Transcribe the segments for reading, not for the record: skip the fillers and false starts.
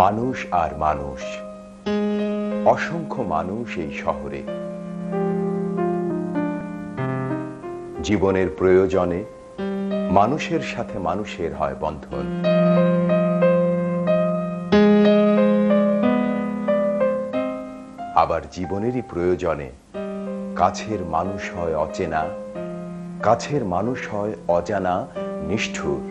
মানুষ আর মানুষ, অসংখ্য মানুষ এই শহরে। জীবনের প্রয়োজনে মানুষের সাথে মানুষের হয় বন্ধন। আবার জীবনেরই প্রয়োজনে কাছের মানুষ হয় অচেনা, কাছের মানুষ হয় অজানা, নিষ্ঠুর।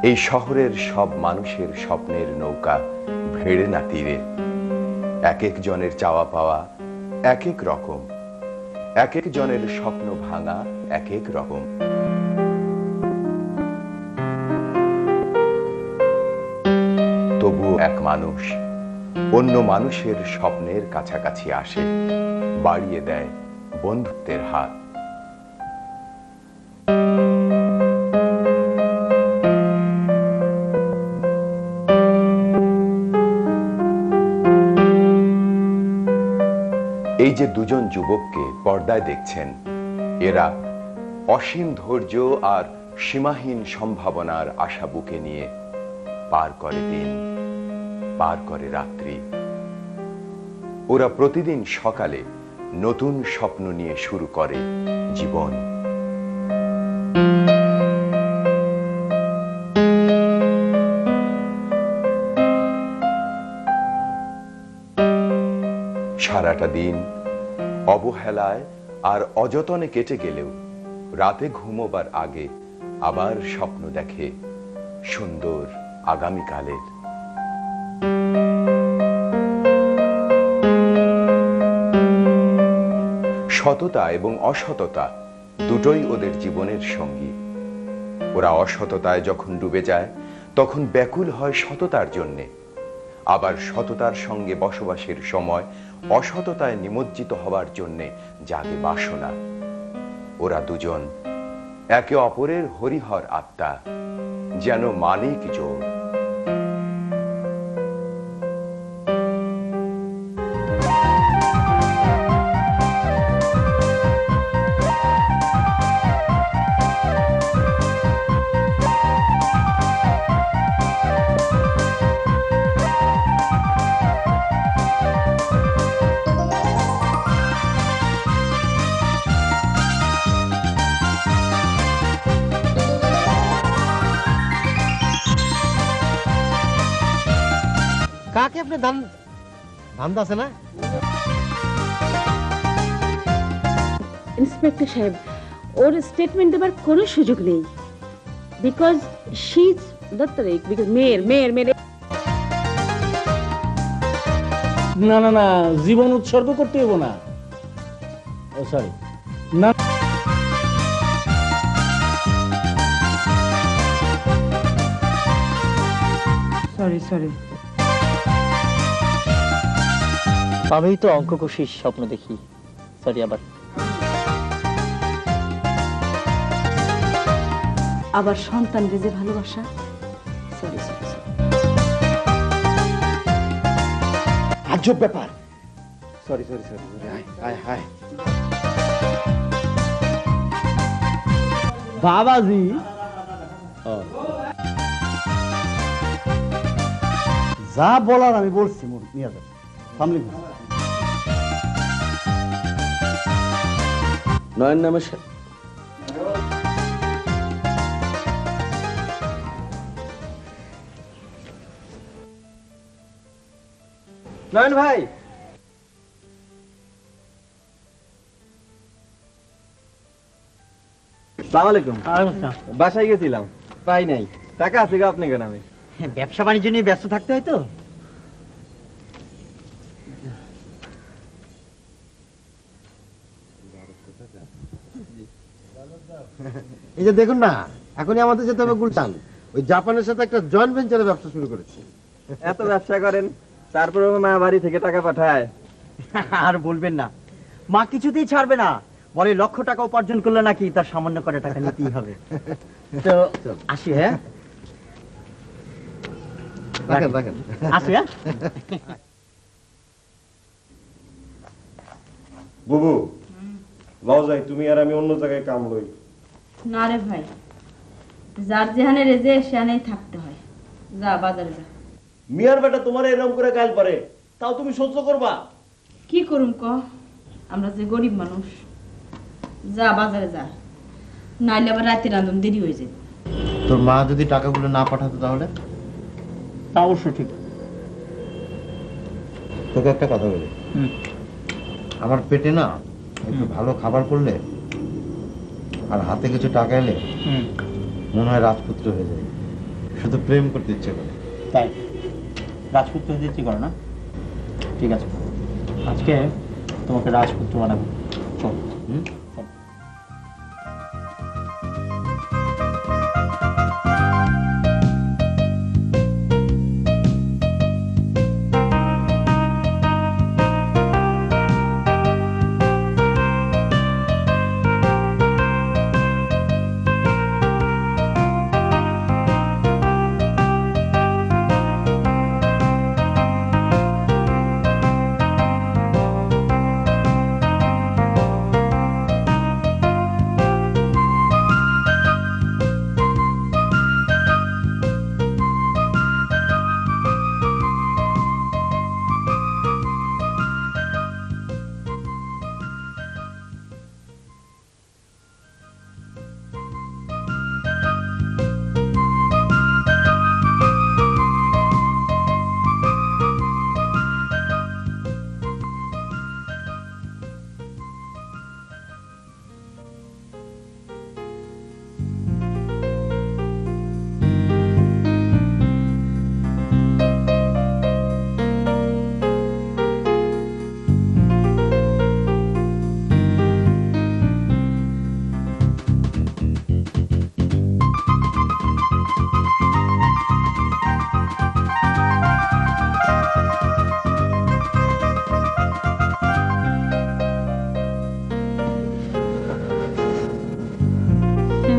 এই শহরের সব মানুষের স্বপ্নের নৌকা ভেড়ে না তীরে। এক এক জনের চাওয়া পাওয়া এক এক রকম, এক এক জনের স্বপ্ন ভাঙা এক এক রকম। তবুও এক মানুষ অন্য মানুষের স্বপ্নের কাছাকাছি আসে, বাড়িয়ে দেয় বন্ধুত্বের হাত। এই যে দুজন যুবককে পর্দায় দেখছেন, এরা অসীম ধৈর্য আর সীমাহীন সম্ভাবনার আশা বুকে নিয়ে পার করে দিন, পার করে রাত্রি। ওরা প্রতিদিন সকালে নতুন স্বপ্ন নিয়ে শুরু করে জীবন। সারাটা দিন অবহেলায় আর অযতনে কেটে গেলেও রাতে ঘুমোবার আগে আবার স্বপ্ন দেখে সুন্দর আগামীকালের। সততা এবং অসততা দুটোই ওদের জীবনের সঙ্গী। ওরা অসততায় যখন ডুবে যায় তখন ব্যাকুল হয় সততার জন্যে, আবার সততার সঙ্গে বসবাসের সময় অসততায় নিমজ্জিত হবার জন্যে জাগে বাসনা। ওরা দুজন একে অপরের হরিহর আত্মা, যেন মালিক জোড়। কাকে আপনি ধান্দা আছে না? ইন্সপেক্টর সাহেব, ওর স্টেটমেন্ট দেবার কোনো সুযোগ নেই, বিকজ শি ইজ দত্তরেক, বিকজ মেয়ের না না না, জীবন উৎসর্গ করতে হবো না। ও সরি, না সরি সরি। আমি তো অঙ্ক কষির স্বপ্ন দেখি। সরি। আবার সন্তান রেজে ভালোবাসা। Sorry sorry. আজব ব্যাপার। Sorry sorry sorry. হায় হায় বাবাজি, যা বলার আমি বলছি। নিয়ে যান সামনে। নয়ন নামে নয়ন ভাই, আসসালামু আলাইকুম। বাসায় গেছিলাম, পাই নাই। টাকা আছে গো আপনার নামে। ব্যবসা বাণিজ্য নিয়ে ব্যস্ত থাকতে হয় তো। এই যে দেখুন না, এখনই আমাদের যেতে হবে গুলশান। ওই জাপানের সাথে একটা জয়েন্ট ভেঞ্চারের ব্যবসা শুরু করেছি। এত ব্যবসা করেন, তারপরে মা বাড়ি থেকে টাকা পাঠায়? আর বলবেন না, মা কিছুতেই ছাড়বে না, বলে লক্ষ টাকা উপার্জন করলে নাকি তার সামান্য করে টাকা নিতেই হবে। তো আসি। হ্যাঁ রাখেন। আসি। হ্যাঁ বুবু, লও যাই, তুমি আর আমি অন্য জায়গায় কাম লই। না রে ভাই, যার যেখানে রেজে সেখানেই থাকতে হয়। যা বাজারে যা। মিয়ার বেটা তোমার এরকম করে গাল পারে, তাও তুমি সহ্য করবা? কি করুম ক, আমরা যে গরিব মানুষ। যা বাজারে যা, নাইলে আবার রাতে রাঁধুন দেরি হয়ে যাবে। তোর মা যদি টাকাগুলো না পাঠাতো তাহলে? তা অবশ্য ঠিক। তোকে একটা কথা বলি, আমার পেটে না একটু ভালো খাবার করলে আর হাতে কিছু টাকা এলে মনে হয় রাজপুত্র হয়ে যায়। শুধু প্রেম করতে ইচ্ছে করে। তাই রাজপুত্র হতে ইচ্ছে করে না? ঠিক আছে, আজকে তোমাকে রাজপুত্র বানাবো। চল।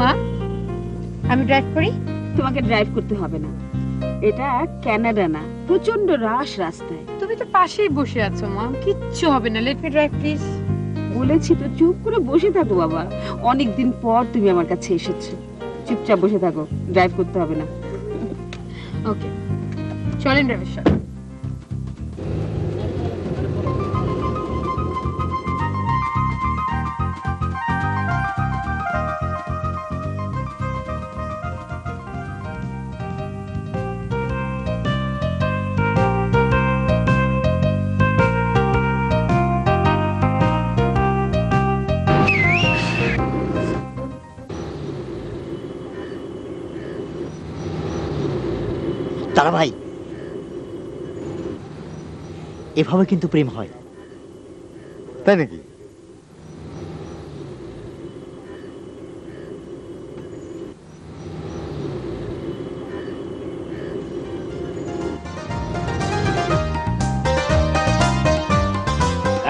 মা, আমি ড্রাইভ করি? তোমাকে ড্রাইভ করতে হবে না, এটা কানাডা না, প্রচন্ড রাশ রাস্তায়। তুমি তো পাশেই বসে আছো মা, কিচ্ছু হবে না। Let me drive please. বলেছি তো, চুপ করে বসে থাকো বাবা, অনেকদিন পর তুমি আমার কাছে এসেছো। চুপচাপ বসে থাকো, ড্রাইভ করতে হবে না। ওকে, চলেন ড্রাইভের সাথে। তারা ভাই, এভাবে কিন্তু প্রেম হয়। তাই নাকি?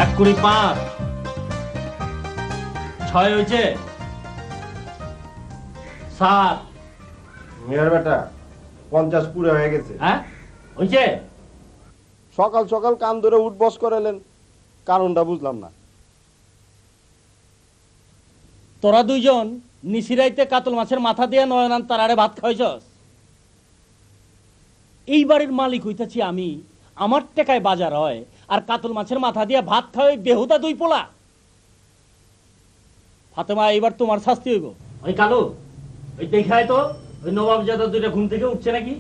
এক কুড়ি 5 6 হয়েছে 7। মিয়ার বেটা 50 পুরো হয়ে গেছে। হ্যাঁ হয়েছে? সকাল সকাল কান ধরে উঠবস করালেন, কারণটা বুঝলাম না। তোরা দুইজন নিশিরাইতে কাতল মাছের মাথা দিয়ে নয়নান তারারে ভাত খাওয়াইছস। এই বাড়ির মালিক হইতেছি আমি, আমার টাকায় বাজার হয়, আর কাতল মাছের মাথা দিয়ে ভাত খাওয়াই বেহুদা দুই পোলা। ফাতেমা, এইবার তোমার শাস্তি হইব। ওই কালু, ওই দেখায় তো ওই নবাব জাদা দুইটা ঘুম থেকে উঠছে নাকি?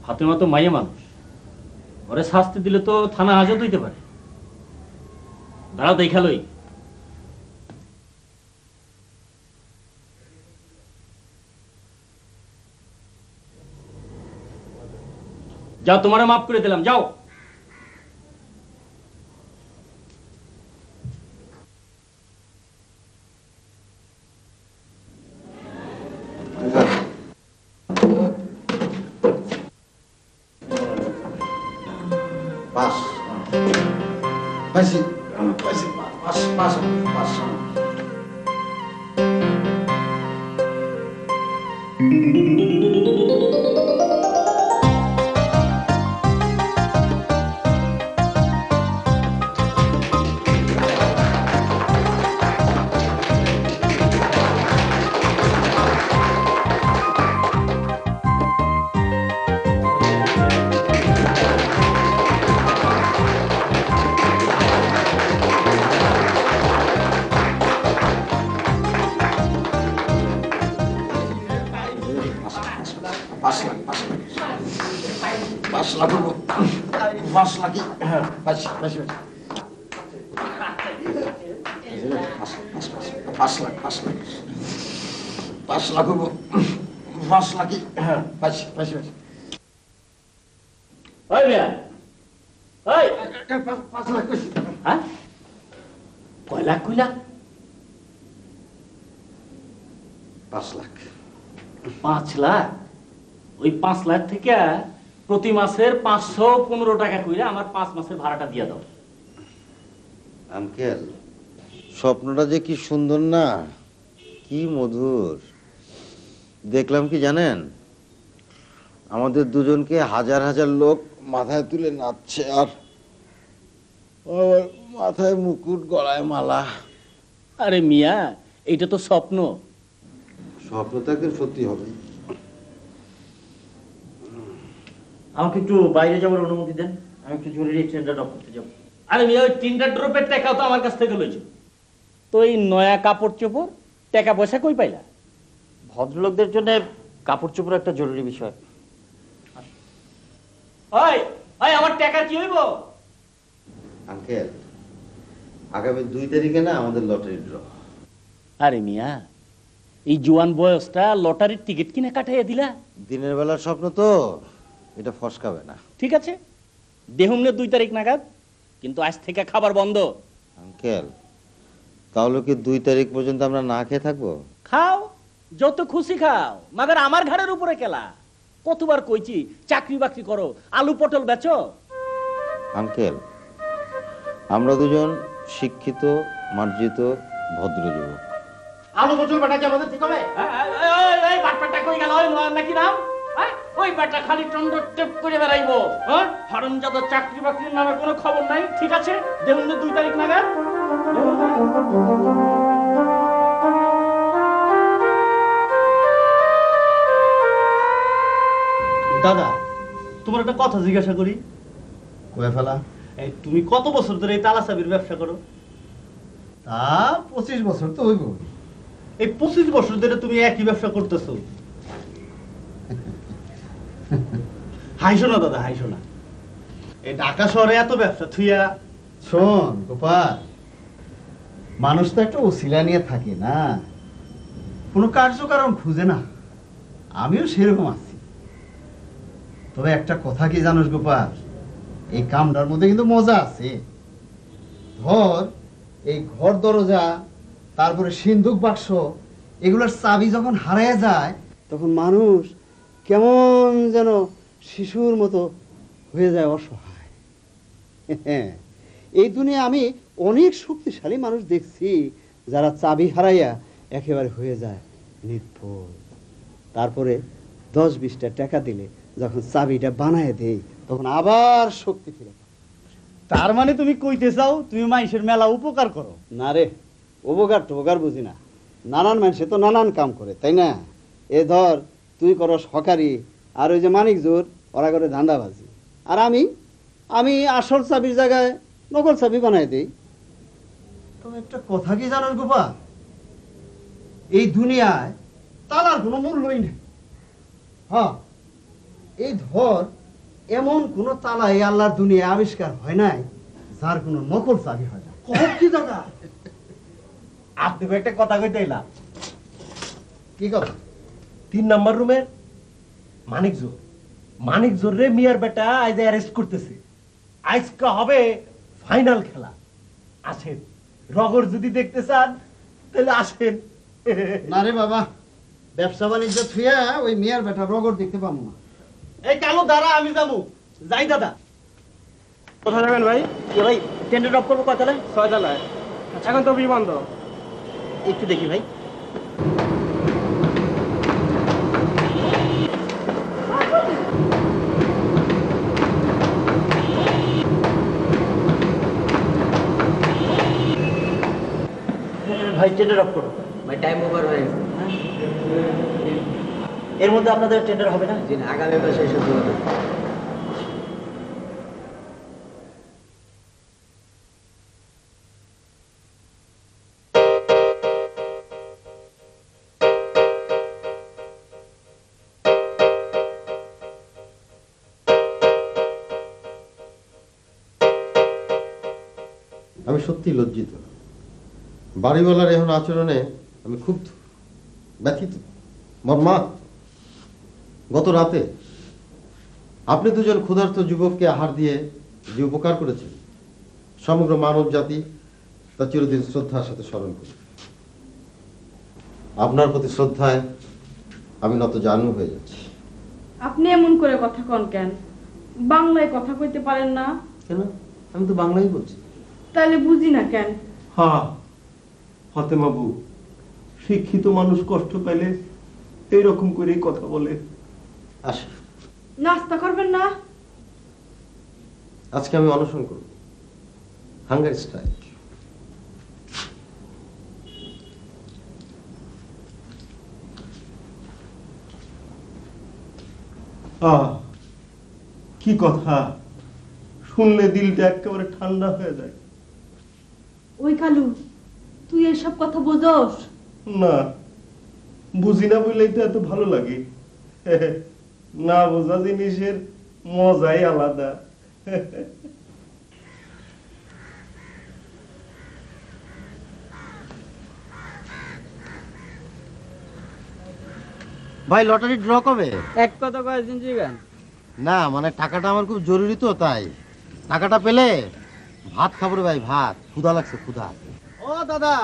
ফাতেমা তো মাইয়া মানুষ, ওরে শাস্তি দিলে তো থানা হাজত হইতে পারে। দাঁড়াও দেখালই। যাও, তোমারে মাফ করে দিলাম, যাও। পাস পাইছি পাইছি পাস পাস পাস। ওই মিয়া ওই হ্যাঁ কয় লাখ কইলা 5 লাখ। 5 লাখ? ওই 5 লাখ থেকে প্রতি মাসের 515 টাকা কইরা আমার 5 মাসের ভাড়াটা দিয়ে দাও। আঙ্কেল, স্বপ্নটা যে কি সুন্দর না, কি মধুর। দেখলাম কি জানেন, আমাদের দুজনকে হাজার হাজার লোক মাথায় তুলে নাচছে, আর আমার মাথায় মুকুট, গলায় মালা। আরে মিয়া, এইটা তো স্বপ্ন। স্বপ্ন তো একদিন সত্যি হবে। আমাকে একটু বাইরে যাওয়ার অনুমতি দেন, আমি একটু জরুরি টেন্ডার ড্রপ করতে যাবো। আরে মিয়া, ওই 3টা ড্রপের টাকাও তো আমার কাছ থেকে লইছো। তো এই নয়া কাপড় চোপড় টাকা পয়সা কই পাইলা? ভদ্রলোকদের জন্য কাপড় চোপড় একটা জরুরি বিষয়। ওই ওই আমার টাকা কি হইব? আঙ্কেল, আগামী 2 তারিখে না আমাদের লটারি ড্র। আরে মিয়া, এই জোয়ান বয়সটা লটারির টিকিট কিনে কাটাইয়া দিলা। দিনের বেলার স্বপ্ন তো, এটা ফসকাবে না। ঠিক আছে, দেহুমনে 2 তারিখ নাগাদ, কিন্তু আজ থেকে খাবার বন্ধ। আঙ্কেল, তাহলে কি 2 তারিখ পর্যন্ত আমরা না খেয়ে থাকবো? খাও, যত খুশি খাও, মাগার আমার ঘরের উপরে কেলা। কতবার কইছি চাকরি বাকরি করো, আলু পটল বেচো। আঙ্কেল, আমরা দুজন শিক্ষিত, মার্জিত, ভদ্র যুবক। আলু পটল বেটা কি আমাদের ঠিক হবে? এই বাটপাটা কই গেল? ওই নাকি নাম? ওই বেটা খালি টন্ড টেপ করে বেড়াইবো। হ্যাঁ, হারামজাদা, চাকরি বাকরির নামে কোনো খবর নাই। ঠিক আছে, দেহুমনে 2 তারিখ নাগাদ। দাদা, তোমার একটা কথা জিজ্ঞাসা করি। কয়ে ফেলা। এই তুমি কত বছর ধরে এই তালা চাবির ব্যবসা করো? তা 25 বছর তো হইব। এই 25 বছর ধরে তুমি একই ব্যবসা করতেছো? হাইশো না দাদা, হাইশো না। এই ঢাকা শহরে এত ব্যবসা থুইয়া। শোন গোপাল, মানুষ তো একটা ওসিলা নিয়ে থাকে না, কোনো কার্যকারণ খুঁজে না। আমিও সেরকম আছি। তবে একটা কথা কি জানোস গোপাল, এই কামটার মধ্যে কিন্তু মজা আছে। ধর, এই ঘর দরজা, তারপরে সিন্ধুক বাক্স, এগুলোর চাবি যখন হারিয়ে যায়, তখন মানুষ কেমন যেন শিশুর মতো হয়ে যায়, অসহায়। এই দুনিয়া আমি অনেক শক্তিশালী মানুষ দেখছি, যারা চাবি হারাইয়া একেবারে হয়ে যায় নির্ভুল। তারপরে 10-20টা টাকা দিলে যখন চাবিটা বানায় দেই, তখন আবার শক্তি ফিরে পায়। তার মানে তুমি কইতে চাও তুমি মানুষের মেলা উপকার করো? না রে, উপকার টোকার বুঝি না। নানান মানুষে তো নানান কাম করে, তাই না? এ ধর, তুই করস হকারি, আর ওই যে মানিক জোর, ওরা করে ধান্দাবাজি। আর আমি আসল চাবির জায়গায় নকল চাবি বানাই দেই। তবে একটা কথা কি জানোস গোপাল, এই দুনিয়ায় তালার কোনো মূল্যই নেই। হ্যাঁ, এই ধর, এমন কোন তালা এই আল্লাহর দুনিয়ায় আবিষ্কার হয় নাই যার কোনো নকল চাবি হয় না। কি দাদা, আপনি একটা কথা কইতে এলাম। কি কথা? 3 নাম্বার রুমের মানিক জোর রে মিয়ার বেটা আজ অ্যারেস্ট করতেছে। আজকে হবে ফাইনাল খেলা। আসেন, রগর যদি দেখতে চান তাহলে আসেন। না রে বাবা, ব্যবসা বাণিজ্য থুয়া ওই মিয়ার বেটা রগর দেখতে পাবো না। এই কালো দাঁড়া, আমি যাবো। যাই দাদা। কোথায় যাবেন ভাই? ভাই টেন্ডার ড্রপ করবো কয়তলায়? 6 তলায়। এখন তো অফিস বন্ধ। একটু দেখি ভাই। ভাই টেন্ডার ড্রপ করো। ভাই টাইম ওভার হয়ে গেছে। এর মধ্যে আপনাদের টেন্ডার হবে না? জি না, আগামী মাসে এসে হবে। আমি সত্যি লজ্জিত। বাড়িওয়ালার এখন আচরণে আমি খুব ব্যথিত, মর্মাহত। গত রাতে আপনি দুজন ক্ষুধার্ত যুবককে আহার দিয়ে যে উপকার করেছেন, সমগ্র মানব জাতি তা চিরদিন শ্রদ্ধার সাথে স্মরণ করি। আপনার প্রতি শ্রদ্ধায় আমি নত জানু হয়ে যাচ্ছি। আপনি এমন করে কথা কন কেন? বাংলায় কথা কইতে পারেন না? কেন? আমি তো বাংলাই বলছি। তাহলে বুঝি না কেন? হ্যাঁ ফাতেমা বউ, শিক্ষিত মানুষ কষ্ট পেলে এইরকম করেই কথা বলে। আসে, নাস্তা করবেন না? আজকে আমি অনশন করব, হাঙ্গার স্ট্রাইক। কি কথা, শুনলে দিলটা একেবারে ঠান্ডা হয়ে যায়। ওই কালু, তুই এসব কথা বোঝস না, বুঝি না বললেই তো এত ভালো লাগে। না বোঝা জিনিসের মজাই আলাদা। ভাই লটারি ড্র কবে? এক কথা কয়েকদিন জিগান। না মানে টাকাটা আমার খুব জরুরি তো, তাই টাকাটা পেলে ভাত খাবো রে ভাই, ভাত। ক্ষুধা লাগছে, ক্ষুধা। ও দাদা,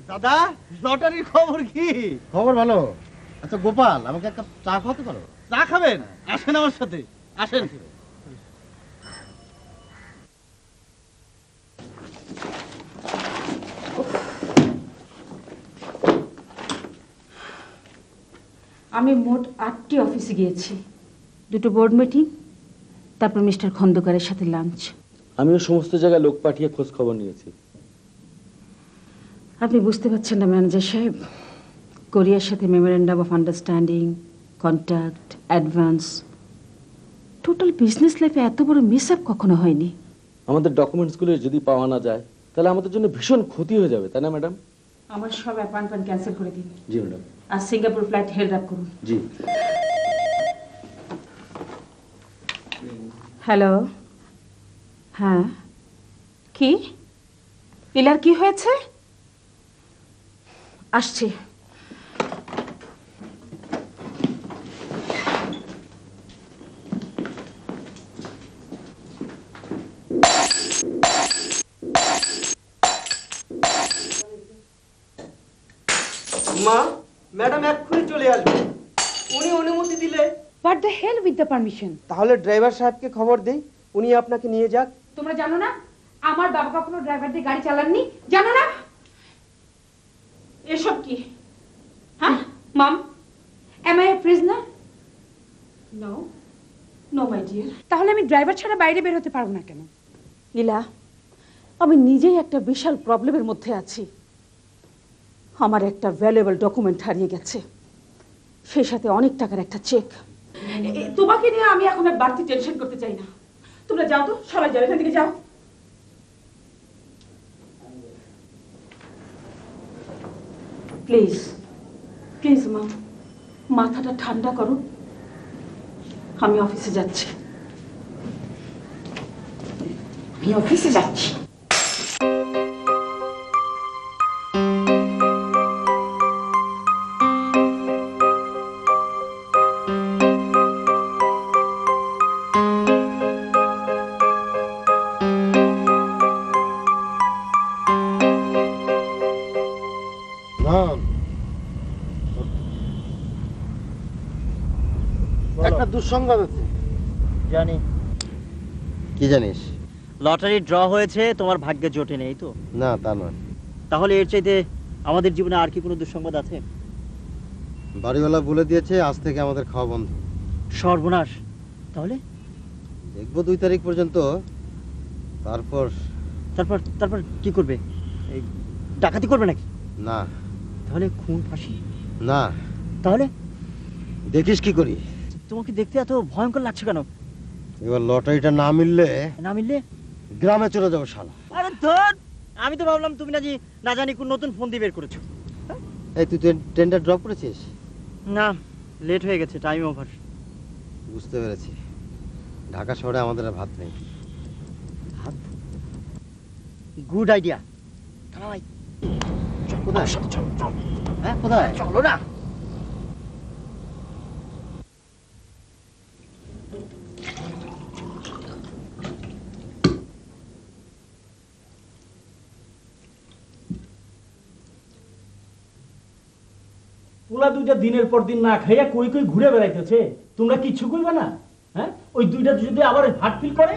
দাদা লটারির খবর কি? খবর ভালো। আচ্ছা গোপাল, আমাকে এক কাপ চা খাওয়াতে পারো? চা খাবেন? আসেন আমার সাথে, আসেন। আমি মোট 8টি অফিসে গিয়েছি, 2টো বোর্ড মিটিং, তারপর মিস্টার খন্দকারের সাথে লাঞ্চ। আমিও সমস্ত জায়গায় লোক পাঠিয়ে খোঁজ খবর নিয়েছি। আপনি বুঝতে পারছেন না ম্যানেজার সাহেব, কোরিয়ার সাথে memorandum of understanding, contact, advance, total business লাইফে এত বড় মিস আপ কখনো হয়নি। আমাদের ডকুমেন্টসগুলো যদি পাওয়া না যায় তাহলে আমাদের জন্য ভীষণ ক্ষতি হয়ে যাবে, তাই না ম্যাডাম? আমার সব অ্যাপয়েন্টমেন্ট ক্যান্সেল করে দিন। জি ম্যাডাম। আর সিঙ্গাপুর ফ্লাইট হেল্ড আপ করুন। জি। হ্যালো, হ্যাঁ কি লীলার কি হয়েছে? আসছি। মা, ম্যাডাম এক্ষুনি চলে আসবে। উনি অনুমতি দিলে। What the hell with the permission? তাহলে ড্রাইভার সাহেবকে খবর দেই, উনি আপনাকে নিয়ে যাক। তোমরা জানো না আমার বাবা কখনো ড্রাইভার দিয়ে গাড়ি চালাননি? জানো না? এসব কি? হ্যাঁ ma'am, am I a prisoner? No, no my dear. তাহলে আমি ড্রাইভার ছাড়া বাইরে বের হতে পারবো না কেন? লীলা, আমি নিজেই একটা বিশাল প্রবলেমের মধ্যে আছি। আমার একটা ভ্যালুয়েবল ডকুমেন্ট হারিয়ে গেছে, সেই সাথে অনেক টাকার একটা চেক। তোমাকে নিয়ে আমি এখন আর বাড়তি টেনশন করতে চাই না। তোমরা যাও তো, সবাই যাও, এখান থেকে যাও। প্লিজ প্লিজ মা, মাথাটা ঠান্ডা করো। আমি অফিসে যাচ্ছি, আমি অফিসে যাচ্ছি। একটা দুঃসংবাদ আছে। জানি। কি জানিস? লটারি ড্র হয়েছে, তোমার ভাগ্যে জোটে নেই তো? না তা নয়। তাহলে এর চাইতে আমাদের জীবনে আর কি কোনো দুঃসংবাদ আছে? বাড়িওয়ালা বলে দিয়েছে আজ থেকে আমাদের খাওয়া বন্ধ। সর্বনাশ! তাহলে দেখবো 2 তারিখ পর্যন্ত, তারপর তারপর তারপর কি করবে? এই ডাকাতি করবে নাকি? না। তাহলে খুন, ফাঁসি? না। তাহলে দেখিস কি করি। তোমাকে দেখতে এত ভয়ঙ্কর লাগছে কেন? এবার লটারিটা না মিললে গ্রামে চলে যাবো শালা। আরে ধর, আমি তো ভাবলাম তুমি না জানি কোন নতুন ফোন দিয়ে বের করেছো। এই তুই টেন্ডার ড্রপ করেছিস? না, লেট হয়ে গেছে, টাইম ওভার। বুঝতে পেরেছি, ঢাকা শহরে আমাদের আর ভাত নেই। ভাত? গুড আইডিয়া কোথায় হ্যাঁ কোথায় চলো না পোলা দুইটা দিনের পর দিন না খাইয়া কই কই ঘুরে বেড়াইতেছে, তোমরা কিচ্ছু কইবে না? হ্যাঁ, ওই দুইটা যদি আবার হার্ট ফিল করে